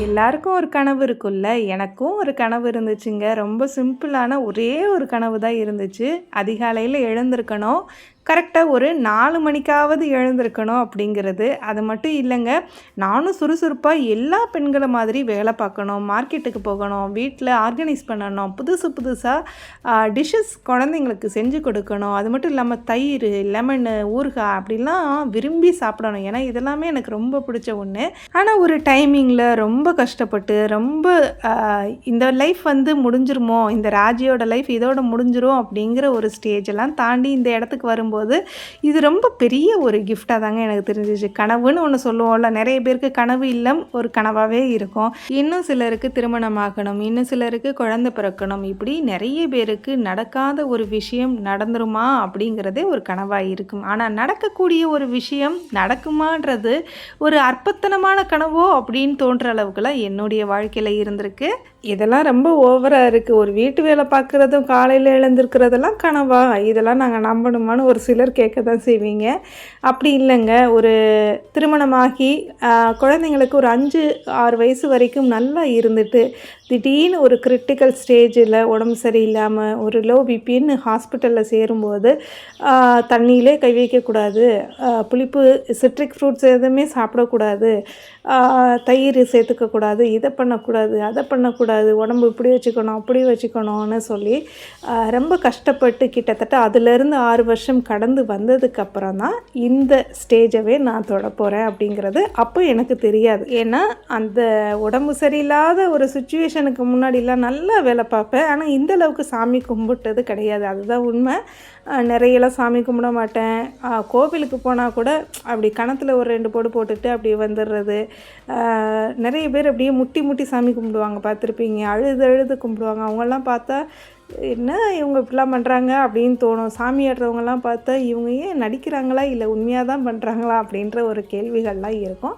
எல்லாருக்கும் ஒரு கனவு இருக்குல்ல. எனக்கும் ஒரு கனவு இருந்துச்சுங்க. ரொம்ப சிம்பிளான ஒரே ஒரு கனவு தான் இருந்துச்சு. அதிகாலையில எழுந்திருக்கணும். கரெக்ட்டா ஒரு 4 மணிக்காவது எழுந்திருக்கணும் அப்படிங்கிறது. அது மட்டும் இல்லங்க. நானும் சுறுசுறுப்பா எல்லா பெண்கள மாதிரி வேலை பார்க்கணும், மார்க்கெட்டுக்கு போகணும், வீட்ல ஆர்கனைஸ் பண்ணணும், புதுசு புதுசா டிஷ்ஷஸ் குழந்தைங்களுக்கு செஞ்சு கொடுக்கணும். அது மட்டும் இல்லாம தயிர், லெமனு, ஊறுகாய் அப்படிலாம் விரும்பி சாப்பிடணும். ஏன்னா இதெல்லாமே எனக்கு ரொம்ப பிடிச்ச ஒண்ணு. ஆனா ஒரு டைமிங்கில் ரொம்ப கஷ்டப்பட்டு ரொம்ப இந்த லைஃப் வந்து முடிஞ்சிருமோ, இந்த ராஜியோட லைஃப் இதோட முடிஞ்சிரும் அப்படிங்கிற ஒரு ஸ்டேஜெல்லாம் தாண்டி இந்த இடத்துக்கு வரும்போது இது ரொம்ப பெரிய ஒரு கிஃப்டாக தாங்க எனக்கு தெரிஞ்சிச்சு. கனவுன்னு ஒன்று சொல்லுவோம்ல, நிறைய பேருக்கு கனவு இல்லம் ஒரு கனவாகவே இருக்கும். இன்னும் சிலருக்கு திருமணம் ஆகணும், இன்னும் சிலருக்கு குழந்தை பிறக்கணும், இப்படி நிறைய பேருக்கு நடக்காத ஒரு விஷயம் நடந்துருமா அப்படிங்கிறதே ஒரு கனவாக இருக்கும். ஆனால் நடக்கக்கூடிய ஒரு விஷயம் நடக்குமான்றது ஒரு அற்பத்தனமான கனவோ அப்படின்னு தோன்ற அளவுக்குலாம் என்னுடைய வாழ்க்கையில் இருந்திருக்கு. இதெல்லாம் ரொம்ப ஓவராக இருக்குது. ஒரு வீட்டு வேலை பார்க்குறதும் காலையில் எழுந்திருக்கிறதெல்லாம் கனவா, இதெல்லாம் நாங்கள் நம்பணுமான்னு ஒரு சிலர் கேட்க தான் செய்வீங்க. அப்படி இல்லைங்க. ஒரு திருமணமாகி குழந்தைங்களுக்கு ஒரு 5-6 வயசு வரைக்கும் நல்லா இருந்துட்டு திடீர்னு ஒரு கிரிட்டிக்கல் ஸ்டேஜில் உடம்பு சரியில்லாமல் ஒரு லோ பிபின்னு ஹாஸ்பிட்டலில் சேரும்போது தண்ணியிலே கை வைக்கக்கூடாது, புளிப்பு சிட்ரிக் ஃப்ரூட்ஸ் எதுவுமே சாப்பிடக்கூடாது, தயிர் சேர்த்துக்கக்கூடாது, இதை பண்ணக்கூடாது, அதை பண்ணக்கூடாது, உடம்பு இப்படி வச்சுக்கணும் அப்படி வச்சுக்கணும்னு சொல்லி ரொம்ப கஷ்டப்பட்டு கிட்டத்தட்ட அதுலேருந்து 6 வருஷம் கடந்து வந்ததுக்கப்புறம் தான் இந்த ஸ்டேஜவே நான் தொட போகிறேன் அப்படிங்கிறது அப்போ எனக்கு தெரியாது. ஏன்னா அந்த உடம்பு சரியில்லாத ஒரு சுச்சுவேஷனுக்கு முன்னாடிலாம் நல்லா வேலை பார்ப்பேன். ஆனால் இந்த அளவுக்கு சாமி கும்பிட்டது கிடையாது. அதுதான் உண்மை. நிறையலாம் சாமி கும்பிட மாட்டேன். கோவிலுக்கு போனால் கூட அப்படி கணத்தில் ஒரு 2 போடு போட்டுட்டு அப்படி வந்துடுறது. நிறைய பேர் அப்படியே முட்டி முட்டி சாமி கும்பிடுவாங்க, பார்த்துருப்பீங்க. அழுது அழுது கும்பிடுவாங்க. அவங்கெல்லாம் பார்த்தா என்ன இவங்க இப்படிலாம் பண்ணுறாங்க அப்படின்னு தோணும். சாமி ஆடுறவங்கெல்லாம் பார்த்தா இவங்க ஏன் நடிக்கிறாங்களா இல்லை உண்மையாக தான் பண்ணுறாங்களா அப்படின்ற ஒரு கேள்விகள்லாம் இருக்கும்.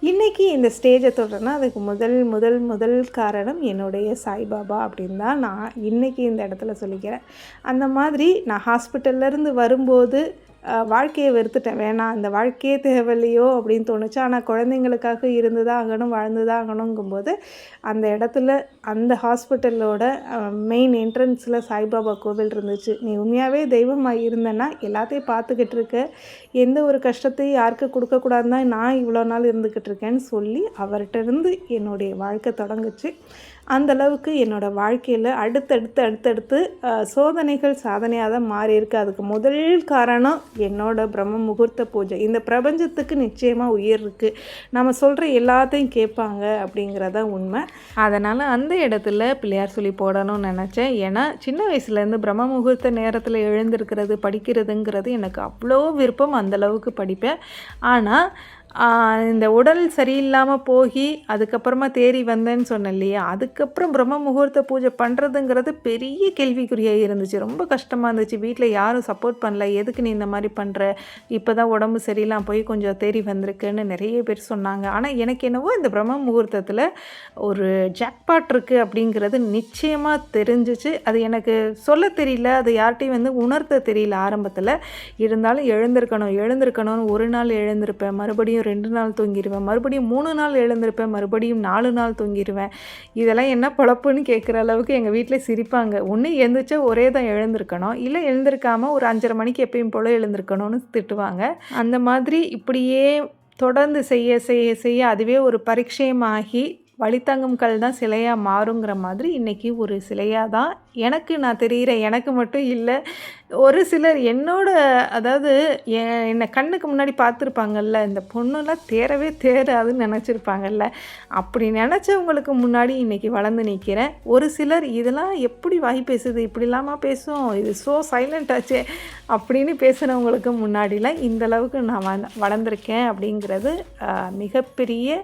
இன்றைக்கி இந்த ஸ்டேஜை தொடர்னா அதுக்கு முதல் காரணம் என்னுடைய சாய்பாபா அப்படின்னு தான் நான் இன்றைக்கி இந்த இடத்துல சொல்லிக்கிறேன். அந்த மாதிரி நான் ஹாஸ்பிட்டல்லேருந்து வரும்போது வாழ்க்கையை வெறுத்துட்டேன். வேணாம், இந்த வாழ்க்கையே தேவையில்லையோ அப்படின்னு தோணுச்சு. ஆனால் குழந்தைங்களுக்காக இருந்து தான் ஆகணும், வாழ்ந்து தான் ஆகணுங்கும்போது அந்த இடத்துல அந்த ஹாஸ்பிட்டலோட மெயின் என்ட்ரன்ஸில் சாய்பாபா கோவில் இருந்துச்சு. நீ உண்மையாகவே தெய்வமாக இருந்தேன்னா எல்லாத்தையும் பார்த்துக்கிட்டு இருக்க, எந்த ஒரு கஷ்டத்தையும் யாருக்கு கொடுக்கக்கூடாதுன்னு தான் நான் இவ்வளோ நாள் இருந்துக்கிட்டு இருக்கேன்னு சொல்லி அவர்கிட்ட இருந்து என்னுடைய வாழ்க்கை தொடங்குச்சு. அந்தளவுக்கு என்னோடய வாழ்க்கையில் அடுத்தடுத்து சோதனைகள் சாதனையாக தான் மாறி இருக்குது. அதுக்கு முதல் காரணம் என்னோடய பிரம்ம முகூர்த்த பூஜை. இந்த பிரபஞ்சத்துக்கு நிச்சயமாக உயிர் இருக்குது, நம்ம சொல்கிற எல்லாத்தையும் கேட்பாங்க அப்படிங்கிறதான் உண்மை. அதனால் அந்த இடத்துல பிள்ளையார் சொல்லி போடணும்னு நினச்சேன். ஏன்னா சின்ன வயசுலேருந்து பிரம்ம முகூர்த்த நேரத்தில் எழுந்திருக்கிறது படிக்கிறதுங்கிறது எனக்கு அவ்வளோ விருப்பம். அந்தளவுக்கு படிப்பேன். ஆனால் இந்த உடல் சரியில்லாமல் போய் அதுக்கப்புறமா தேறி வந்தேன்னு சொன்னேன் இல்லையா, அதுக்கப்புறம் பிரம்ம முகூர்த்த பூஜை பண்ணுறதுங்கிறது பெரிய கேள்விக்குறியாக இருந்துச்சு. ரொம்ப கஷ்டமாக இருந்துச்சு. வீட்டில் யாரும் சப்போர்ட் பண்ணல. எதுக்கு நீ இந்த மாதிரி பண்ணுற, இப்போ தான் உடம்பு சரியில்லாமல் போய் கொஞ்சம் தேறி வந்திருக்குன்னு நிறைய பேர் சொன்னாங்க. ஆனால் எனக்கு என்னவோ இந்த பிரம்ம முகூர்த்தத்தில் ஒரு ஜாக்பாட் இருக்குது அப்படிங்கிறது நிச்சயமாக தெரிஞ்சிச்சு. அது எனக்கு சொல்ல தெரியல, அது யார்கிட்டையும் வந்து உணர்த்த தெரியல ஆரம்பத்தில். இருந்தாலும் எழுந்திருக்கணும்னு ஒரு நாள் எழுந்திருப்பேன், மறுபடியும் 2 நாள் தூங்கிடுவேன், மறுபடியும் 3 நாள் எழுந்திருப்பேன், மறுபடியும் 4 நாள் தூங்கிடுவேன். இதெல்லாம் என்ன பொழப்புன்னு கேட்குற அளவுக்கு எங்கள் வீட்டில் சிரிப்பாங்க. ஒன்று எழுந்திரிச்சா ஒரே தான் எழுந்திருக்கணும், இல்லை எழுந்திருக்காமல் ஒரு 5:30 மணிக்கு எப்பயும் போல் எழுந்திருக்கணும்னு திட்டுவாங்க. அந்த மாதிரி இப்படியே தொடர்ந்து செய்ய அதுவே ஒரு பரீட்சயமாகி வழித்தங்கும் கல் தான் சிலையாக மாறுங்கிற மாதிரி இன்றைக்கி ஒரு சிலையாக தான் எனக்கு நான் தெரிகிறேன். எனக்கு மட்டும் இல்லை, ஒரு சிலர் என்னோட அதாவது என்னை கண்ணுக்கு முன்னாடி பார்த்துருப்பாங்கல்ல, இந்த பொண்ணுலாம் தேராதுன்னு நினச்சிருப்பாங்கல்ல, அப்படி நினச்சவங்களுக்கு முன்னாடி இன்றைக்கி வளர்ந்து நிற்கிறேன். ஒரு சிலர் இதெல்லாம் எப்படி வாய் பேசுது, இப்படி இல்லாமல் பேசும், இது ஸோ சைலண்ட் ஆச்சே அப்படின்னு பேசுகிறவங்களுக்கு முன்னாடிலாம் இந்தளவுக்கு நான் வளர்ந்துருக்கேன் அப்படிங்கிறது மிகப்பெரிய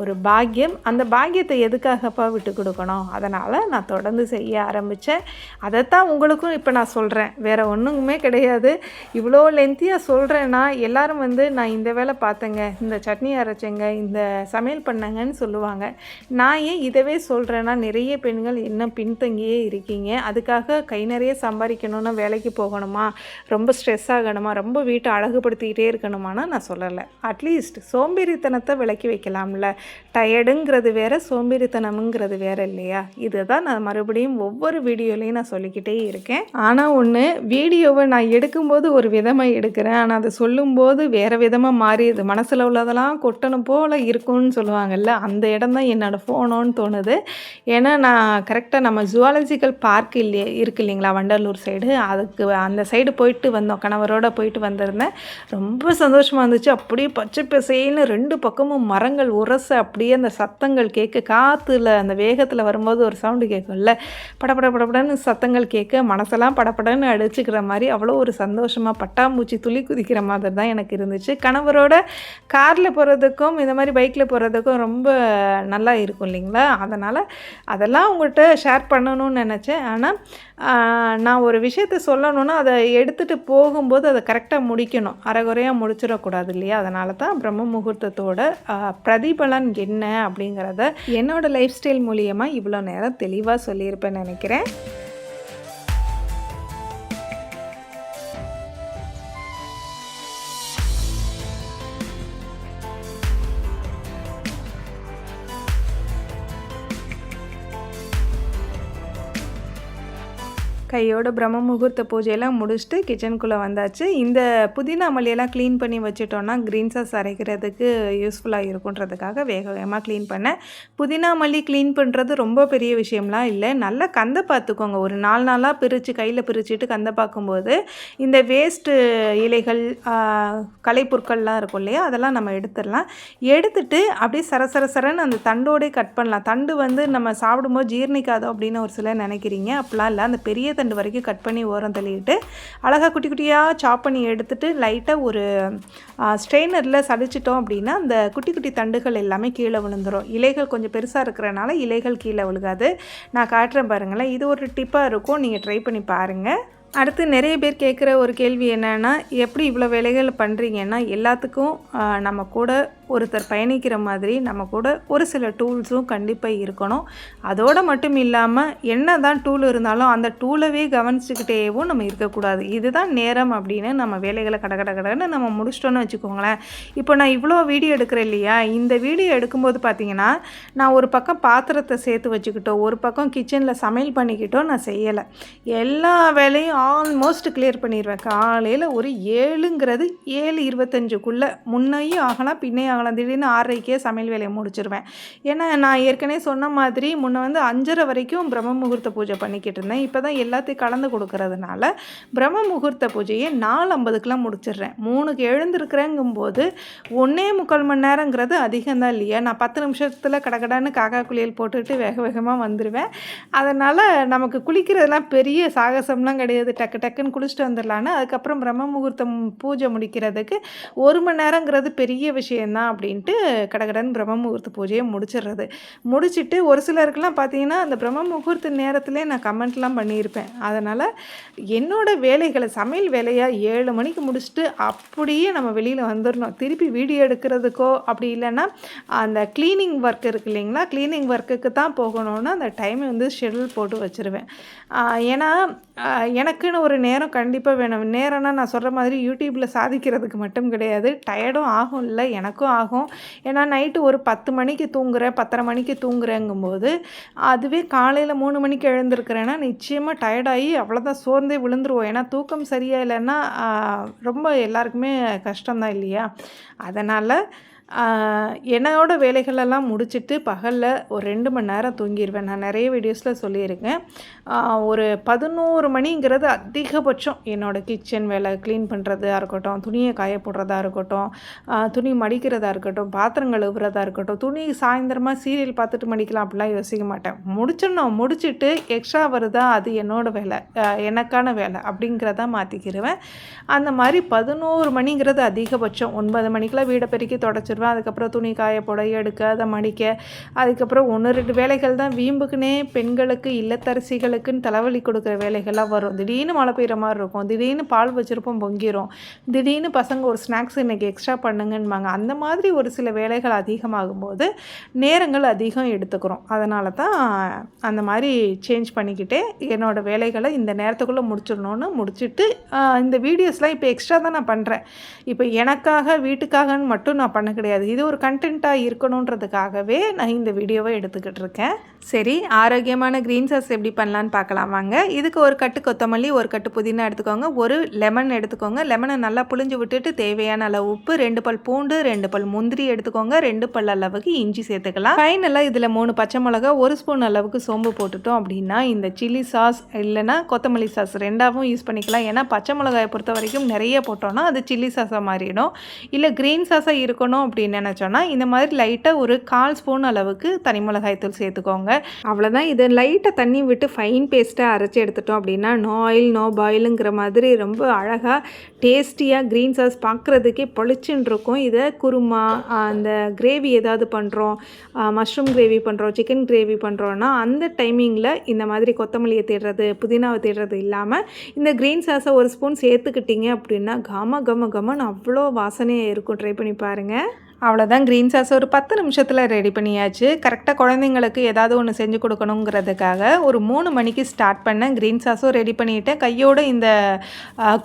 ஒரு பாக்கியம். அந்த பாக்கியத்தை எதுக்காகப்பா விட்டு கொடுக்கணும்? அதனால் நான் தொடர்ந்து செய்ய ஆரம்பித்தேன். அதைத்தான் உங்களுக்கும் இப்போ நான் சொல்கிறேன். வேறு ஒன்றுமே கிடையாது. இவ்வளோ லென்த்தியாக சொல்கிறேன்னா எல்லோரும் வந்து நான் இந்த வேலை பார்த்தேங்க, இந்த சட்னி அரைச்சேங்க, இந்த சமையல் பண்ணேங்கன்னு சொல்லுவாங்க. நான் ஏன் இதவே சொல்கிறேன்னா, நிறைய பெண்கள் இன்னும் பின்தங்கியே இருக்கீங்க. அதுக்காக கை நிறைய சம்பாதிக்கணுன்னா வேலைக்கு போகணுமா, ரொம்ப ஸ்ட்ரெஸ் ஆகணுமா, ரொம்ப வீட்டை அழகுபடுத்திக்கிட்டே இருக்கணுமானா நான் சொல்லலை. அட்லீஸ்ட் சோம்பேறித்தனத்தை விலக்கி வைக்கலாம்ல. டயர்டுங்கிறது வேறு, சோம்பேறித்தனம்ங்கிறது வேறு இல்லையா? இதை தான் நான் மறுபடியும் ஒவ்வொரு வீடியோலையும் நான் சொல்லிக்கிட்டே இருக்கேன். ஆனால் ஒன்று, வீடியோவை நான் எடுக்கும்போது ஒரு விதமாக எடுக்கிறேன், ஆனால் அதை சொல்லும்போது வேறு விதமாக மாறிடுது. மனசில் உள்ளதெல்லாம் கொட்டணும் போல் இருக்கும்னு சொல்லுவாங்கள்ல, அந்த இடம் தான் என்னோடய ஃபோனோன்னு தோணுது. ஏன்னா நான் கரெக்டாக நம்ம ஜுவாலஜிக்கல் பார்க் இருக்கு இல்லைங்களா, வண்டலூர் சைடு, அதுக்கு அந்த சைடு போயிட்டு வந்தோம், கணவரோடு போயிட்டு வந்திருந்தேன். ரொம்ப சந்தோஷமாக இருந்துச்சு. அப்படியே பச்சை பசேல்னு 2 பக்கமும் மரங்கள் உரச அப்படியே அந்த சத்தங்கள் கேட்க, காற்றுல அந்த வேகத்தில் வரும்போது ஒரு சவுண்டு கேட்கும்ல, படப்பட படப்படன்னு சத்தங்கள் கேட்க மனசெல்லாம் படப்படன்னு அடிச்சுக்கிற மாதிரி அவ்வளோ ஒரு சந்தோஷமாக பட்டாம்பூச்சி துளி குதிக்கிற மாதிரி தான் எனக்கு இருந்துச்சு. கணவரோட காரில் போகிறதுக்கும் இந்த மாதிரி பைக்கில் போகிறதுக்கும் ரொம்ப நல்லா இருக்கும் இல்லைங்களா, அதனால் அதெல்லாம் உங்கள்கிட்ட ஷேர் பண்ணணும்னு நினச்சேன். ஆனால் நான் ஒரு விஷயத்த சொல்லணுன்னா அதை எடுத்துகிட்டு போகும்போது அதை கரெக்டாக முடிக்கணும், அரைகுறையாக முடிச்சிடக்கூடாது இல்லையா? அதனால தான் பிரம்ம முகூர்த்தத்தோட பிரதிபலன் என்ன அப்படிங்கிறத என்னோடய லைஃப் ஸ்டைல் மூலியமாக இவ்வளோ நேரம் தெளிவாக சொல்லியிருப்பேன்னு நினைக்கிறேன். கையோட பிரம்ம முகூர்த்த பூஜையெல்லாம் முடிச்சுட்டு கிச்சனுக்குள்ளே வந்தாச்சு. இந்த புதினா மல்லியெல்லாம் க்ளீன் பண்ணி வச்சுட்டோன்னா க்ரீன் சாஸ் அரைக்கிறதுக்கு யூஸ்ஃபுல்லாக இருக்குன்றதுக்காக வேக வேகமாக க்ளீன் பண்ணேன். புதினா மல்லி க்ளீன் பண்ணுறது ரொம்ப பெரிய விஷயம்லாம் இல்லை. நல்லா கந்தை பார்த்துக்கோங்க. ஒரு 4 நாளாக பிரித்து கையில் பிரிச்சுட்டு கந்தை பார்க்கும்போது இந்த வேஸ்ட்டு இலைகள், கலைப்பொருட்கள்லாம் இருக்கும் இல்லையா, அதெல்லாம் நம்ம எடுத்துடலாம். எடுத்துட்டு அப்படியே சரசரன்னு அந்த தண்டோடே கட் பண்ணலாம். தண்டு வந்து நம்ம சாப்பிடும்போது ஜீர்ணிக்காதோ அப்படின்னு ஒரு சிலர் நினைக்கிறீங்க. அப்படிலாம் இல்லை. அந்த பெரிய தண்டு வரைக்கும் கட் பண்ணி ஓரம் தள்ளிட்டு அழகாக குட்டி குட்டியாக சாப் பண்ணி எடுத்துகிட்டு லைட்டாக ஒரு ஸ்ட்ரெயினரில் சலிச்சிட்டோம் அப்படின்னா அந்த குட்டி குட்டி தண்டுகள் எல்லாமே கீழே விழுந்துடும். இலைகள் கொஞ்சம் பெருசாக இருக்கிறனால இலைகள் கீழே விழுகாது. நான் காட்டுறேன் பாருங்களேன். இது ஒரு டிப்பாக இருக்கும், நீங்கள் ட்ரை பண்ணி பாருங்கள். அடுத்து நிறைய பேர் கேட்குற ஒரு கேள்வி என்னென்னா, எப்படி இவ்வளோ வேலைகள் பண்ணுறீங்கன்னா, எல்லாத்துக்கும் நம்ம கூட ஒருத்தர் பயணிக்கிற மாதிரி நம்ம கூட ஒரு சில டூல்ஸும் கண்டிப்பாக இருக்கணும். அதோடு மட்டும் இல்லாமல் என்ன தான் டூல் இருந்தாலும் அந்த டூலவே கவனிச்சுக்கிட்டேவும் நம்ம இருக்கக்கூடாது. இதுதான் நேரம் அப்படின்னு நம்ம வேலைகளை கடன்னு நம்ம முடிச்சிட்டோன்னு வச்சுக்கோங்களேன். இப்போ நான் இவ்வளோ வீடியோ எடுக்கிறேன் இல்லையா, இந்த வீடியோ எடுக்கும்போது பார்த்திங்கன்னா நான் ஒரு பக்கம் பாத்திரத்தை சேர்த்து வச்சுக்கிட்டோ, ஒரு பக்கம் கிச்சனில் சமையல் பண்ணிக்கிட்டோ நான் செய்யலை. எல்லா வேலையும் ஆல்மோஸ்ட் கிளியர் பண்ணிடுவேன். காலையில் ஒரு 7ங்கிறது 7:25க்குள்ளே முன்னையும் ஆகலாம் பின்னையும் ஆகலாம். திடீர்னு 6:30க்கே சமையல் வேலையை முடிச்சிருவேன். ஏன்னா நான் ஏற்கனவே சொன்ன மாதிரி முன்ன வந்து 5:30 வரைக்கும் பிரம்ம முகூர்த்த பூஜை பண்ணிக்கிட்டு இருந்தேன். இப்போ தான் எல்லாத்தையும் கலந்து கொடுக்கறதுனால பிரம்ம முகூர்த்த பூஜையை 4:50க்கெலாம் முடிச்சிடுறேன். 3க்கு எழுந்திருக்கிறேங்கும்போது 1.25 மணி நேரங்கிறது அதிகம்தான் இல்லையா? நான் 10 நிமிஷத்தில் கடகடான்னு காக்கா குளியல் போட்டுட்டு வேக வேகமாக வந்துடுவேன். அதனால் நமக்கு குளிக்கிறதுலாம் பெரிய சாகசம்லாம் கிடையாது. டக்குன்னு குளிச்சுட்டு வந்துடலான்னு. அதுக்கப்புறம் பிரம்ம முகூர்த்தம் பூஜை முடிக்கிறதுக்கு 1 மணி நேரங்கிறது பெரிய விஷயந்தான் அப்படின்ட்டு கடகடன்னு பிரம்ம முகூர்த்த பூஜையை முடிச்சுட்டு ஒரு சிலருக்குலாம் பார்த்தீங்கன்னா அந்த பிரம்ம முகூர்த்த நேரத்திலே நான் கமெண்ட்லாம் பண்ணியிருப்பேன். அதனால் என்னோடய வேலைகளை சமையல் வேலையாக 7 மணிக்கு முடிச்சுட்டு அப்படியே நம்ம வெளியில் வந்துடணும். திருப்பி வீடியோ எடுக்கிறதுக்கோ அப்படி இல்லைன்னா அந்த க்ளீனிங் ஒர்க் இருக்குது இல்லைங்களா, க்ளீனிங் ஒர்க்குக்கு தான் போகணுன்னு அந்த டைமை வந்து ஷெட்யூல் போட்டு வச்சுருவேன். ஏன்னா எனக்குன்னு ஒரு நேரம் கண்டிப்பாக வேணும். நேரம்னா நான் சொல்கிற மாதிரி யூடியூப்பில் சாதிக்கிறதுக்கு மட்டும் கிடையாது, டயர்டும் ஆகும் இல்லை, எனக்கும் ஆகும். ஏன்னா நைட்டு ஒரு 10 மணிக்கு தூங்குறேன், 10:30 மணிக்கு தூங்குறேங்கும்போது அதுவே காலையில் 3 மணிக்கு எழுந்திருக்கிறேன்னா நிச்சயமாக டயர்டாகி அவ்வளோதான் சோர்ந்தே விழுந்துருவோம். ஏன்னா தூக்கம் சரியாக இல்லைன்னா ரொம்ப எல்லாருக்குமே கஷ்டம்தான் இல்லையா? அதனால் என்னோட வேலைகளெல்லாம் முடிச்சுட்டு பகலில் ஒரு 2 மணி நேரம் தூங்கிடுவேன். நான் நிறைய வீடியோஸில் சொல்லியிருக்கேன். ஒரு 11 மணிங்கிறது அதிகபட்சம் என்னோடய கிச்சன் வேலை க்ளீன் பண்ணுறதா இருக்கட்டும், துணியை காய போடுறதா இருக்கட்டும், துணி மடிக்கிறதா இருக்கட்டும், பாத்திரம் கழுவுறதா இருக்கட்டும், துணி சாயந்தரமாக சீரியல் பார்த்துட்டு மடிக்கலாம் அப்படிலாம் யோசிக்க மாட்டேன். முடிச்சுட்டு எக்ஸ்ட்ரா வருதா அது என்னோடய வேலை, எனக்கான வேலை அப்படிங்கிறத மாற்றிக்கிடுவேன். அந்த மாதிரி 11 மணிங்கிறது அதிகபட்சம். 9 மணிக்கெலாம் வீடை பெருக்கி தொடச்சிடுவேன். அதுக்கப்புறம் துணி காய போட, எடுக்க, அதை மடிக்க, அதுக்கப்புறம் 1-2 வேலைகள் தான் வீம்புக்குன்னே பெண்களுக்கு இல்லத்தரசிகளுக்குன்னு தலைவலி கொடுக்குற வேலைகள்லாம் வரும். திடீர்னு மழை பெய்கிற மாதிரி இருக்கும், திடீர்னு பால் வச்சுருப்போம் பொங்கிரும், திடீர்னு பசங்க ஒரு ஸ்நாக்ஸ் இன்றைக்கி எக்ஸ்ட்ரா பண்ணுங்கன்பாங்க. அந்த மாதிரி ஒரு சில வேலைகள் அதிகமாகும்போது நேரங்கள் அதிகம் எடுத்துக்கிறோம். அதனால தான் அந்த மாதிரி சேஞ்ச் பண்ணிக்கிட்டே என்னோடய வேலைகளை இந்த நேரத்துக்குள்ளே முடிச்சுட்டு இந்த வீடியோஸ்லாம் இப்போ எக்ஸ்ட்ரா தான் நான் பண்ணுறேன். இப்போ எனக்காக வீட்டுக்காகன்னு மட்டும் நான் பண்ண கிடையாது. கிடையாது. இது ஒரு கண்டென்ட்டாக இருக்கணுன்றதுக்காகவே நான் இந்த வீடியோவை எடுத்துக்கிட்டு இருக்கேன். சரி, ஆரோக்கியமான க்ரீன் சாஸ் எப்படி பண்ணலான்னு பார்க்கலாம் வாங்க. இதுக்கு ஒரு கட்டு கொத்தமல்லி, ஒரு கட்டு புதினா எடுத்துக்கோங்க, ஒரு லெமன் எடுத்துக்கோங்க. லெமனை நல்லா புழிஞ்சு விட்டுட்டு தேவையான அளவு உப்பு, 2 பல் பூண்டு, 2 பல் முந்திரி எடுத்துக்கோங்க, 2 பல் அளவுக்கு இஞ்சி சேர்த்துக்கலாம். ஃபைனலாக இதில் 3 பச்சை மிளகா, 1 ஸ்பூன் அளவுக்கு சோம்பு போட்டுட்டோம் அப்படின்னா இந்த சில்லி சாஸ் இல்லைனா கொத்தமல்லி சாஸ் ரெண்டாவும் யூஸ் பண்ணிக்கலாம். ஏன்னா பச்சை மிளகாயை பொறுத்த வரைக்கும் நிறைய போட்டோன்னா அது சில்லி சாஸாக மாறிடும். இல்லை க்ரீன் சாஸாக இருக்கணும் அப்படின்னு நினச்சோன்னா இந்த மாதிரி லைட்டாக ஒரு 1/4 ஸ்பூன் அளவுக்கு தனி மிளகாய் தூள் சேர்த்துக்கோங்க. அவ்வளோதான். இதை லைட்டாக தண்ணி விட்டு ஃபைன் பேஸ்ட்டாக அரைச்சி எடுத்துட்டோம் அப்படின்னா நோ ஆயில் நோ பாயிலுங்கிற மாதிரி ரொம்ப அழகாக டேஸ்டியாக க்ரீன் சாஸ் பார்க்குறதுக்கே பொழிச்சுன்னு இருக்கும். இதை குருமா, அந்த கிரேவி ஏதாவது பண்ணுறோம், மஷ்ரூம் கிரேவி பண்ணுறோம், சிக்கன் கிரேவி பண்ணுறோன்னா அந்த டைமிங்கில் இந்த மாதிரி கொத்தமல்லியை தேடுறது, புதினாவை தேடுறது இல்லாமல் இந்த க்ரீன் சாஸை ஒரு ஸ்பூன் சேர்த்துக்கிட்டிங்க அப்படின்னா கமன்னு அவ்வளோ வாசனையாக இருக்கும். ட்ரை பண்ணி பாருங்கள். அவ்வளோதான். க்ரீன் சாஸ் ஒரு 10 நிமிஷத்தில் ரெடி பண்ணியாச்சு. கரெக்டாக குழந்தைங்களுக்கு ஏதாவது ஒன்று செஞ்சு கொடுக்கணுங்கிறதுக்காக ஒரு 3 மணிக்கு ஸ்டார்ட் பண்ணேன். க்ரீன் சாஸும் ரெடி பண்ணிவிட்டேன். கையோடு இந்த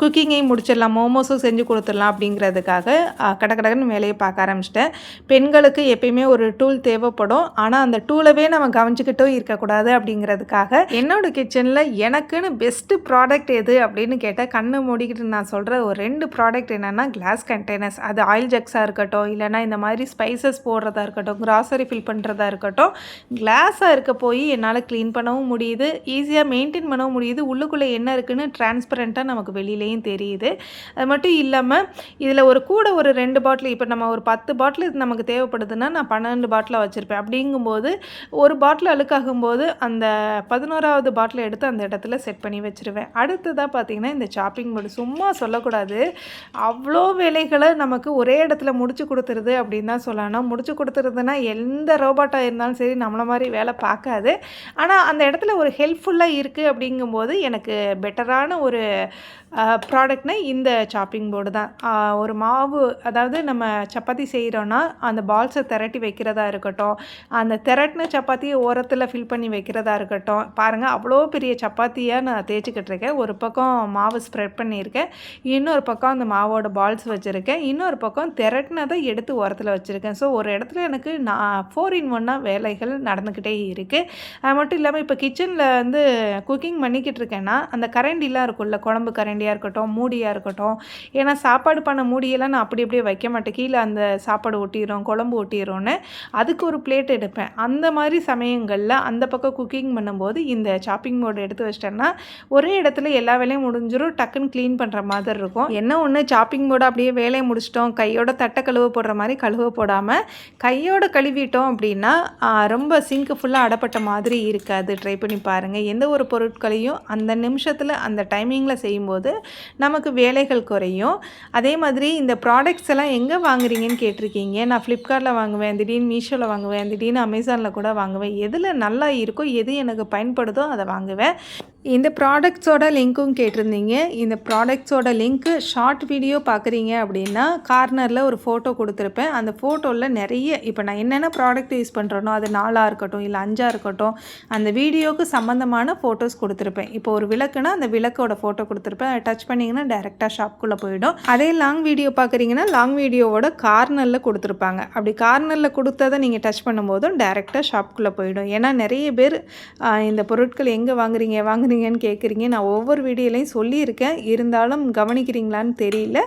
குக்கிங்கையும் முடிச்சிடலாம், மோமோஸும் செஞ்சு கொடுத்துடலாம் அப்படிங்கிறதுக்காக கடகடன்னு வேலையை பார்க்க ஆரம்பிச்சிட்டேன். பெண்களுக்கு எப்பயுமே ஒரு டூல் தேவைப்படும். ஆனால் அந்த டூலவே நம்ம கவனிச்சிக்கிட்டும் இருக்கக்கூடாது அப்படிங்கிறதுக்காக என்னோட கிச்சனில் எனக்குன்னு பெஸ்ட்டு ப்ராடக்ட் எது அப்படின்னு கேட்டால் கண்ணு மூடிக்கிட்டு நான் சொல்கிற ஒரு 2 ப்ராடக்ட் என்னென்னா கிளாஸ் கண்டெய்னர்ஸ். அது ஆயில் ஜக்ஸாக இருக்கட்டும், இல்லைனா இந்த மாதிரி ஸ்பைசஸ் போடுறதா இருக்கட்டும், கிராசரி ஃபில் பண்ணுறதா இருக்கட்டும், கிளாஸாக இருக்க போய் என்னால் க்ளீன் பண்ணவும் முடியுது, ஈஸியாக மெயின்டைன் பண்ணவும் முடியுது. உள்ளுக்குள்ளே என்ன இருக்குதுன்னு டிரான்ஸ்பரண்ட்டாக நமக்கு வெளியிலையும் தெரியுது. அது மட்டும் இல்லாமல் இதில் ஒரு 2 பாட்டில், இப்போ நம்ம ஒரு 10 பாட்டில் நமக்கு தேவைப்படுதுன்னா நான் 12 பாட்டிலாக வச்சுருப்பேன். அப்படிங்கும்போது ஒரு பாட்டில் அழுக்காகும்போது அந்த 11வது பாட்டில் எடுத்து அந்த இடத்துல செட் பண்ணி வச்சுருவேன். அடுத்ததாக பார்த்திங்கன்னா இந்த சாப்பிங் போர்டு, சும்மா சொல்லக்கூடாது, அவ்வளோ வேலைகளை நமக்கு ஒரே இடத்துல முடிச்சு கொடுத்துருது அப்படின்னு தான் சொல்லணும். முடிச்சு கொடுத்துருதுன்னா எந்த ரோபோட்டாக இருந்தாலும் சரி நம்மளை மாதிரி வேலை பார்க்காது. ஆனால் அந்த இடத்துல ஒரு ஹெல்ப்ஃபுல்லாக இருக்குது அப்படிங்கும்போது எனக்கு பெட்டரான ஒரு ப்ராடக்ட்னால் இந்த சாப்பிங் போர்டு தான். ஒரு மாவு, அதாவது நம்ம சப்பாத்தி செய்கிறோன்னா அந்த பால்ஸை திரட்டி வைக்கிறதா இருக்கட்டும், அந்த திரட்டின சப்பாத்தியை ஓரத்தில் ஃபில் பண்ணி வைக்கிறதா இருக்கட்டும், பாருங்கள் அவ்வளோ பெரிய சப்பாத்தியாக நான் தேய்ச்சிக்கிட்டு இருக்கேன். ஒரு பக்கம் மாவு ஸ்ப்ரெட் பண்ணியிருக்கேன், இன்னொரு பக்கம் அந்த மாவோட பால்ஸ் வச்சுருக்கேன், இன்னொரு பக்கம் திரட்டினதை எடுத்து ஓரத்தில் வச்சுருக்கேன். ஸோ ஒரு இடத்துல எனக்கு நான் 4 in 1 வேலைகள் நடந்துக்கிட்டே இருக்குது. அது மட்டும் இல்லாமல் இப்போ கிச்சனில் வந்து குக்கிங் பண்ணிக்கிட்டு இருக்கேன்னா அந்த கரண்டிலாம் இருக்கும்ல, குழம்பு கரண்டியாக இருக்கட்டும், மூடியாக இருக்கட்டும், ஏன்னா சாப்பாடு பண்ண மூடியெல்லாம் நான் அப்படி அப்படியே வைக்க மாட்டேன், கீழே அந்த சாப்பாடு ஒட்டிடும், குழம்பு ஒட்டிடும்னு அதுக்கு ஒரு பிளேட் எடுப்பேன். அந்த மாதிரி சமயங்களில் அந்த பக்கம் குக்கிங் பண்ணும்போது இந்த சாப்பிங் போர்டு எடுத்து வச்சிட்டேன்னா ஒரே இடத்துல எல்லா வேலையும் முடிஞ்சிடும், டக்குன்னு க்ளீன் பண்ணுற மாதிரி இருக்கும். என்ன ஒன்று, சாப்பிங் போர்டு அப்படியே வேலையை முடிச்சிட்டோம், கையோட தட்டை கழுவ போடுற மாதிரி கழுவ போடாமல் கையோட கழுவிட்டோம் அப்படின்னா ரொம்ப சிங்க்கு ஃபுல்லாக அடப்பட்ட மாதிரி இருக்காது. ட்ரை பண்ணி பாருங்கள். எந்த ஒரு பொருட்களையும் அந்த நிமிஷத்தில் அந்த டைமிங்கில் செய்யும்போது நமக்கு வேலைகள் குறையும். அதே மாதிரி இந்த ப்ராடக்ட்ஸ் எல்லாம் எங்கே வாங்குறீங்கன்னு கேட்டிருக்கீங்க. நான் ஃப்ளிப்கார்ட்டில் வாங்குவேன், திடீர்னு மீஷோவில் வாங்குவேன், திடீர்னு அமேசானில் கூட வாங்குவேன். எதில் நல்லா இருக்கோ, எது எனக்கு பயன்படுதோ அதை வாங்குவேன். இந்த ப்ராடக்ட்ஸோட லிங்க்கும் கேட்டிருந்தீங்க. இந்த ப்ராடக்ட்ஸோட லிங்க்கு ஷார்ட் வீடியோ பார்க்குறீங்க அப்படின்னா கார்னரில் ஒரு ஃபோட்டோ கொடுத்துருப்பேன். அந்த ஃபோட்டோவில் நிறைய இப்போ நான் என்னென்ன ப்ராடக்ட் யூஸ் பண்ணுறேனோ அது 4 இருக்கட்டும் இல்லை 5 இருக்கட்டும், அந்த வீடியோவுக்கு சம்மந்தமான ஃபோட்டோஸ் கொடுத்துருப்பேன். இப்போ ஒரு விளக்குனா அந்த விளக்கோட ஃபோட்டோ கொடுத்துருப்பேன். அதை டச் பண்ணிங்கன்னா டைரெக்டாக ஷாப்புக்குள்ளே போயிடும். அதே லாங் வீடியோ பார்க்குறீங்கன்னா லாங் வீடியோவோட கார்னரில் கொடுத்துருப்பாங்க. அப்படி கார்னரில் கொடுத்ததை நீங்கள் டச் பண்ணும்போதும் டைரெக்டாக ஷாப்புக்குள்ளே போயிடும். ஏன்னா நிறைய பேர் இந்த பொருட்கள் எங்கே வாங்குறீங்கன்னு கேட்குறீங்க. நான் ஒவ்வொரு வீடியோலையும் சொல்லியிருக்கேன், இருந்தாலும் கவனிக்கிறீங்களான்னு தெரியல.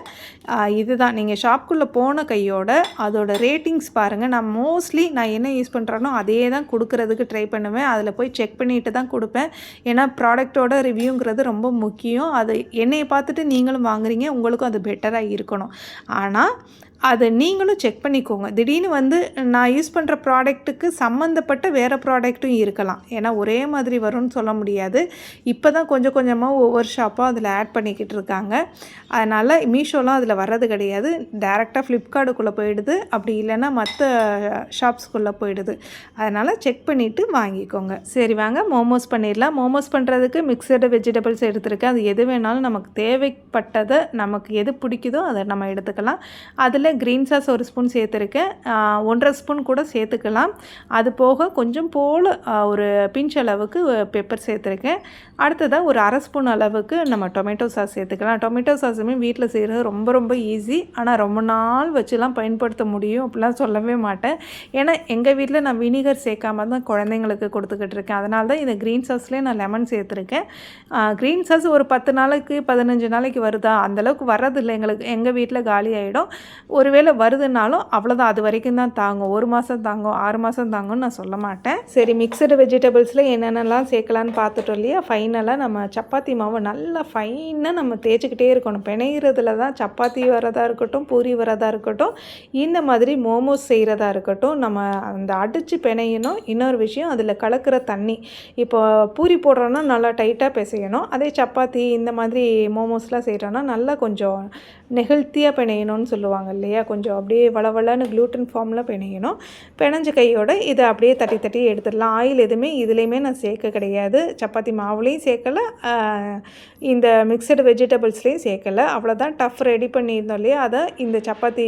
இதுதான், நீங்கள் ஷாப்புக்குள்ளே போன கையோட அதோட ரேட்டிங்ஸ் பாருங்கள். நான் மோஸ்ட்லி நான் என்ன யூஸ் பண்ணுறேனோ அதே தான் கொடுக்கறதுக்கு ட்ரை பண்ணுவேன். அதில் போய் செக் பண்ணிட்டு தான் கொடுப்பேன். ஏன்னா ப்ராடக்டோட ரிவ்யூங்கிறது ரொம்ப முக்கியம். அது என்னையை பார்த்துட்டு நீங்களும் வாங்குறீங்க, உங்களுக்கும் அது பெட்டராக இருக்கணும். ஆனால் அதை நீங்களும் செக் பண்ணிக்கோங்க. திடீர்னு வந்து நான் யூஸ் பண்ணுற ப்ராடக்ட்டுக்கு சம்மந்தப்பட்ட வேறு ப்ராடக்ட்டும் இருக்கலாம். ஏன்னா ஒரே மாதிரி வரும்னு சொல்ல முடியாது. இப்போ தான் கொஞ்சம் கொஞ்சமாக ஒவ்வொரு ஷாப்பாக அதில் ஆட் பண்ணிக்கிட்டு இருக்காங்க. அதனால் மீஷோலாம் அதில் வர்றது கிடையாது. டேரெக்டாக ஃப்ளிப்கார்ட்டுக்குள்ளே போயிடுது, அப்படி இல்லைன்னா மற்ற ஷாப்ஸ்குள்ளே போயிடுது. அதனால் செக் பண்ணிவிட்டு வாங்கிக்கோங்க. சரி வாங்க மோமோஸ் பண்ணிடலாம். மோமோஸ் பண்ணுறதுக்கு மிக்சடு வெஜிடபிள்ஸ் எடுத்துருக்கேன். அது எது வேணாலும் நமக்கு தேவைப்பட்டதை, நமக்கு எது பிடிக்குதோ அதை நம்ம எடுத்துக்கலாம். அதில் இதில் க்ரீன் சாஸ் 1 ஸ்பூன் சேர்த்துருக்கேன். 1.5 ஸ்பூன் கூட சேர்த்துக்கலாம். அது போக கொஞ்சம் போல் ஒரு பிஞ்ச் அளவுக்கு பெப்பர் சேர்த்துருக்கேன். அடுத்ததாக ஒரு 1/2 ஸ்பூன் அளவுக்கு நம்ம டொமேட்டோ சாஸ் சேர்த்துக்கலாம். டொமேட்டோ சாஸுமே வீட்டில் செய்கிறது ரொம்ப ரொம்ப ஈஸி. ஆனால் ரொம்ப நாள் வச்சுலாம் பயன்படுத்த முடியும் அப்படிலாம் சொல்லவே மாட்டேன். ஏன்னா எங்கள் வீட்டில் நான் வினிகர் சேர்க்காம தான் குழந்தைங்களுக்கு கொடுத்துக்கிட்டு இருக்கேன். அதனால தான் இந்த க்ரீன் சாஸ்லேயே நான் லெமன் சேர்த்துருக்கேன். க்ரீன் சாஸ் ஒரு 10 நாளைக்கு 15 நாளைக்கு வருதா, அந்தளவுக்கு வர்றதில்லை எங்களுக்கு. எங்கள் வீட்டில் காலி ஆகிடும். ஒருவேளை வருதுனாலும் அவ்வளோதான், அது வரைக்கும் தான் தாங்கும். 1 மாதம் தாங்கும், 6 மாதம் தாங்கும்னு நான் சொல்ல மாட்டேன். சரி, மிக்சடு வெஜிடபிள்ஸில் என்னென்னலாம் சேர்க்கலான்னு பார்த்துட்டோம் இல்லையா. ஃபைனலாக நம்ம சப்பாத்தி மாவை நல்லா ஃபைனாக நம்ம தேய்ச்சிக்கிட்டே இருக்கணும். பிணையிறதுல தான் சப்பாத்தி வரதா இருக்கட்டும், பூரி வரதா இருக்கட்டும், இந்த மாதிரி மோமோஸ் செய்கிறதா இருக்கட்டும், நம்ம அந்த அடித்து பிணையணும். இன்னொரு விஷயம், அதில் கலக்கிற தண்ணி. இப்போ பூரி போடுறோன்னா நல்லா டைட்டாக பிசையணும். அதே சப்பாத்தி இந்த மாதிரி மோமோஸ்லாம் செய்கிறோன்னா நல்லா கொஞ்சம் நெகிழ்த்தியாக பிணையணும்னு சொல்லுவாங்க இல்லையா. கொஞ்சம் அப்படியே வளவளன்னு க்ளூட்டன் ஃபார்மில் பிணையணும். பிணைஞ்ச கையோடு இதை அப்படியே தட்டி தட்டி எடுத்துடலாம். ஆயில் எதுவுமே இதுலேயுமே நான் சேர்க்க கிடையாது. சப்பாத்தி மாவுலேயும் சேர்க்கலை, இந்த மிக்சடு வெஜிடபிள்ஸ்லேயும் சேர்க்கலை. அவ்வளோதான், டஃப் ரெடி பண்ணியிருந்தோம் இல்லையா, அதை இந்த சப்பாத்தி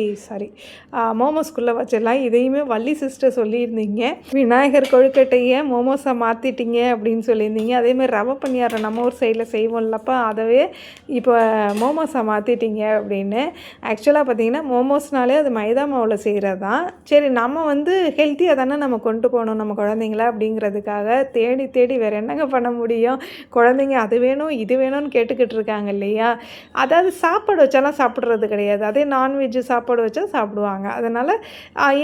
மோமோஸ்குள்ளே வச்சிடலாம். இதையுமே வள்ளி சிஸ்டர் சொல்லியிருந்தீங்க, விநாயகர் கொழுக்கட்டையை மோமோஸை மாற்றிட்டீங்க அப்படின்னு சொல்லியிருந்தீங்க. அதேமாதிரி ரவை பணியாரம் நம்ம ஊர் சைடில் செய்வோம்லப்பா, அதவே இப்போ மோமோஸை மாற்றிட்டீங்க அப்படின்னு. ஆக்சுவலாக பார்த்திங்கன்னா மோமோஸ்னாலே அது மைதா மாவில் செய்கிறது தான். சரி, நம்ம ஹெல்த்தியாக தானே நம்ம கொண்டு போகணும் நம்ம குழந்தைங்கள அப்படிங்கிறதுக்காக தேடி தேடி வேறு என்னங்க பண்ண முடியும். குழந்தைங்க அது வேணும் இது வேணும்னு கேட்டுக்கிட்டு இருக்காங்க இல்லையா. அதாவது சாப்பாடு வச்சாலாம் சாப்பிட்றது கிடையாது. அதே நான்வெஜ்ஜு சாப்பாடு வச்சா சாப்பிடுவாங்க. அதனால்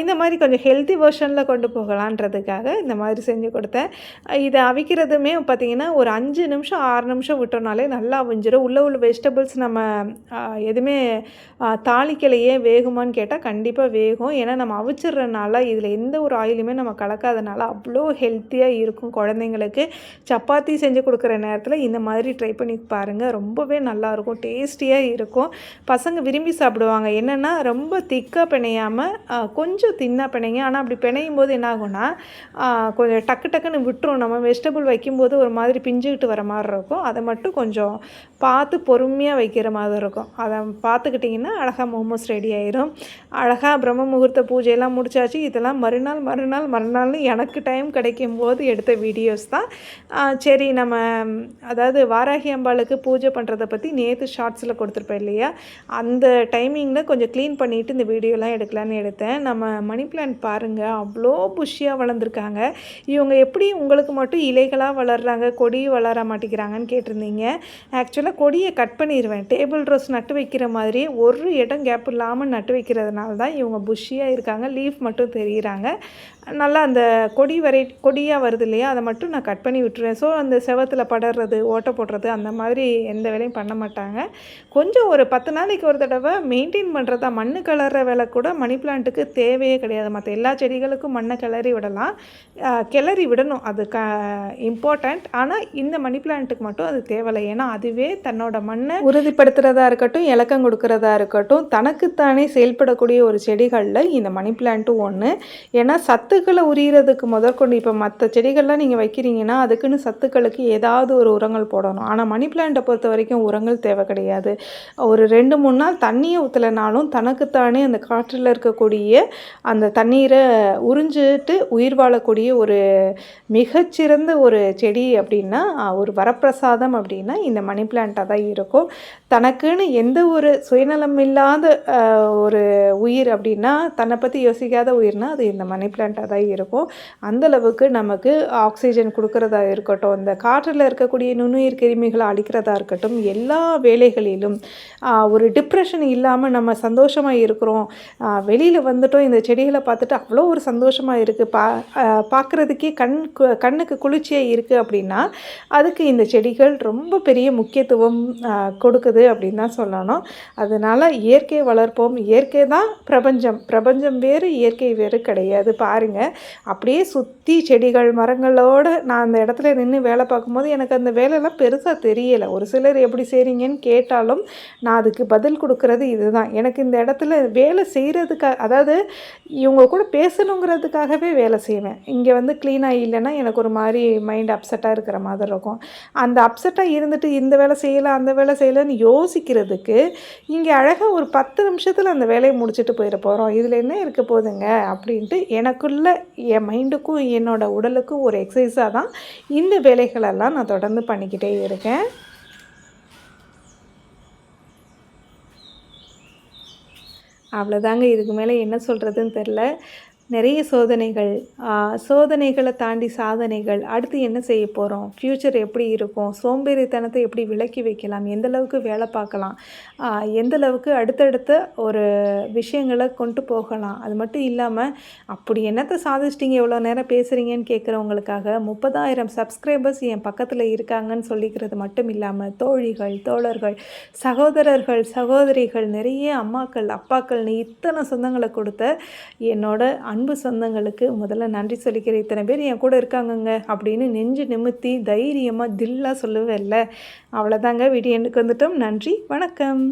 இந்த மாதிரி கொஞ்சம் ஹெல்த்தி வெர்ஷனில் கொண்டு போகலான்றதுக்காக இந்த மாதிரி செஞ்சு கொடுத்தேன். இதை அவிக்கிறதுமே பார்த்திங்கன்னா ஒரு 5 நிமிஷம் 6 நிமிஷம் விட்டோம்னாலே நல்லா அவிஞ்சிடும். உள்ள வெஜிடபிள்ஸ் நம்ம எதுவுமே தாளிக்கலையே, வேகுமான்னு கேட்டால் கண்டிப்பாக வேகும். ஏன்னா நம்ம அவிச்சிட்றதுனால இதில் எந்த ஒரு ஆயிலுமே நம்ம கலக்காதனால அவ்வளோ ஹெல்த்தியாக இருக்கும். குழந்தைங்களுக்கு சப்பாத்தி செஞ்சு கொடுக்குற நேரத்தில் இந்த மாதிரி ட்ரை பண்ணி பாருங்கள். ரொம்பவே நல்லாயிருக்கும், டேஸ்டியாக இருக்கும். பசங்க விரும்பி சாப்பிடுவாங்க. என்னென்னா ரொம்ப திக்காக பிணையாமல் கொஞ்சம் தின்னாக பிணைங்க. ஆனால் அப்படி பிணையும் போது என்ன ஆகும்னா கொஞ்சம் டக்கு டக்குன்னு விட்டுரும். நம்ம வெஜிடபிள் வைக்கும்போது ஒரு மாதிரி பிஞ்சுக்கிட்டு வர மாதிரி இருக்கும். அதை மட்டும் கொஞ்சம் பார்த்து பொறுமையாக வைக்கிற மாதிரி இருக்கும். அதை பார்த்துக்கிட்டிங்கன்னா அழகாக மோமோஸ் ரெடி ஆயிரும். அழகாக பிரம்ம முகூர்த்த பூஜையெல்லாம் முடிச்சாச்சு. இதெல்லாம் மறுநாள்னு எனக்கு டைம் கிடைக்கும் போது எடுத்த வீடியோஸ் தான். சரி, நம்ம அதாவது வாராகி அம்பாளுக்கு பூஜை பண்ணுறதை பற்றி நேற்று ஷார்ட்ஸில் கொடுத்துருப்பேன் இல்லையா, அந்த டைமிங்கில் கொஞ்சம் க்ளீன் பண்ணிவிட்டு இந்த வீடியோலாம் எடுக்கலான்னு எடுத்தேன். நம்ம மணி பிளான்ட் பாருங்கள், அவ்வளோ புஷ்ஷியாக வளர்ந்துருக்காங்க. இவங்க எப்படி உங்களுக்கு மட்டும் இலைகளாக வளர்கிறாங்க, கொடி வளர மாட்டேங்கிறாங்கன்னு கேட்டிருந்தீங்க. ஆக்சுவலாக கொடியை கட் பண்ணிடுவேன். டேபிள் ரோஸ் நட்டு வைக்கிற மாதிரி ஒரு இடம் கேப் இல்லாமல் நட்டு வைக்கிறதுனால தான் இவங்க புஷ்ஷியாக இருக்காங்க. லீஃப் மட்டும் தெரிகிறாங்க. நல்லா அந்த கொடியாக வருது இல்லையா, அதை மட்டும் நான் கட் பண்ணி விட்டுருவேன். ஸோ அந்த செவத்தில் படறது, ஓட்டை போடுறது அந்த மாதிரி எந்த வேலையும் பண்ண மாட்டாங்க. கொஞ்சம் ஒரு 10 நாளைக்கு ஒரு தடவை மெயின்டைன் பண்ணுறதா. மண்ணு கிளற வேலை கூட மணி பிளான்ட்டுக்கு தேவையே கிடையாது. மற்ற எல்லா செடிகளுக்கும் மண்ணை கிளறி விடலாம், கிளறி விடணும், அது இம்பார்ட்டண்ட். ஆனால் இந்த மணி பிளான்ட்டுக்கு மட்டும் அது தேவையில்லை. ஏன்னா அதுவே தன்னோட மண்ணை உறுதிப்படுத்துகிறதா இருக்கட்டும், இலக்கம் கொடுக்குறதா இருக்கட்டும், தனக்குத்தானே செயல்படக்கூடிய ஒரு செடிகளில் இந்த மணி பிளான்ட்டும் ஒன்று. ஏன்னா சத்துக்களை உரியறதுக்கு முதற்கொண்டு இப்போ மற்ற செடிகள்லாம் நீங்கள் வைக்கிறீங்கன்னா அதுக்குன்னு சத்துக்களுக்கு ஏதாவது ஒரு உரங்கள் போடணும். ஆனால் மணி பிளான்ட்டை பொறுத்த வரைக்கும் உரங்கள் தேவை கிடையாது. ஒரு 2-3 நாள் தண்ணியை ஊற்றலைனாலும் தனக்குத்தானே அந்த காற்றில் இருக்கக்கூடிய அந்த தண்ணீரை உறிஞ்சிட்டு உயிர் வாழக்கூடிய ஒரு மிகச்சிறந்த ஒரு செடி அப்படின்னா, ஒரு வரப்பிரசாதம் அப்படின்னா இந்த மணி பிளான்ட்டாக தான் இருக்கும். தனக்குன்னு எந்த ஒரு சுயநலம் இல்லாத ஒரு உயிர் அப்படின்னா, தன்னை பற்றி யோசிக்காத உயிர்னால் அது இந்த மணி பிளான்ட்டாக தான் இருக்கும். அந்தளவுக்கு நமக்கு ஆக்சிஜன் கொடுக்குறதா இருக்கட்டும், இந்த காற்றில் இருக்கக்கூடிய நுண்ணுயிர் கிருமிகளை அழிக்கிறதா இருக்கட்டும், எல்லா வேலைகளிலும் ஒரு டிப்ரெஷன் இல்லாமல் நம்ம சந்தோஷமாக இருக்கிறோம். வெளியில் வந்துட்டோம், இந்த செடிகளை பார்த்துட்டு அவ்வளோ ஒரு சந்தோஷமாக இருக்குது, பார்க்குறதுக்கே கண்ணுக்கு குளிர்ச்சியாக இருக்குது அப்படின்னா அதுக்கு இந்த செடிகள் ரொம்ப பெரிய முக்கியத்துவம் கொடுக்குது அப்படின்னு தான் சொல்லணும். அதனால் இயற்கை வளர்ப்போம். இயற்கை தான் பிரபஞ்சம், பிரபஞ்சம் வேறு இயற்கை வேறு கிடையாது. பாருங்கள், பாருங்கள். அப்படியே சுற்றி செடிகள் மரங்களோடு நான் அந்த இடத்துல நின்று வேலை பார்க்கும்போது எனக்கு அந்த வேலையெல்லாம் பெருசாக தெரியலை. ஒரு சிலர் எப்படி செய்கிறீங்கன்னு கேட்டாலும் நான் அதுக்கு பதில் கொடுக்குறது இதுதான். எனக்கு இந்த இடத்துல வேலை செய்கிறதுக்காக, அதாவது இவங்க கூட பேசணுங்கிறதுக்காகவே வேலை செய்வேன். இங்கே வந்து க்ளீனாக இல்லைன்னா எனக்கு ஒரு மாதிரி மைண்ட் அப்செட்டாக இருக்கிற மாதிரி இருக்கும். அந்த அப்செட்டாக இருந்துட்டு இந்த வேலை செய்யலை அந்த வேலை செய்யலைன்னு யோசிக்கிறதுக்கு இங்கே அழகாக ஒரு 10 நிமிஷத்தில் அந்த வேலையை முடிச்சுட்டு போயிட போகிறோம், இதில் என்ன இருக்க போகுதுங்க அப்படின்ட்டு எனக்குள்ள என் மைண்டுக்கும் என்னோடய உடலுக்கும் ஒரு எக்ஸசைஸாக தான் இந்த வேலைகளெல்லாம் நான் தொடர்ந்து பண்ணிக்கிட்டே இருக்கேன். அவ்வளோதாங்க. இதுக்கு மேலே என்ன சொல்கிறதுன்னு தெரில. நிறைய சோதனைகள், சோதனைகளை தாண்டி சாதனைகள். அடுத்து என்ன செய்ய போகிறோம், ஃப்யூச்சர் எப்படி இருக்கும், சோம்பேறித்தனத்தை எப்படி விலக்கி வைக்கலாம், எந்தளவுக்கு வேலை பார்க்கலாம், எந்தளவுக்கு அடுத்தடுத்த ஒரு விஷயங்களை கொண்டு போகலாம். அது மட்டும் இல்லாமல் அப்படி என்னத்தை சாதிச்சிட்டிங்க எவ்வளோ நேரம் பேசுகிறீங்கன்னு கேட்குறவங்களுக்காக 30,000 சப்ஸ்கிரைபர்ஸ் என் பக்கத்தில் இருக்காங்கன்னு சொல்லிக்கிறது மட்டும் இல்லாமல் தோழிகள், தோழர்கள், சகோதரர்கள், சகோதரிகள், நிறைய அம்மாக்கள், அப்பாக்கள்னு இத்தனை சொந்தங்களை கொடுத்த என்னோட அன்பு சொந்தங்களுக்கு முதல்ல நன்றி சொல்லிக்கிறேன். இத்தனை பேர் என் கூட இருக்காங்கங்க அப்படின்னு நெஞ்சு நிமித்தி தைரியமாக தில்லாக சொல்லுவேன்ல. அவ்வளோதாங்க, வீடியோ எண்டுக்கு வந்துட்டோம். நன்றி, வணக்கம்.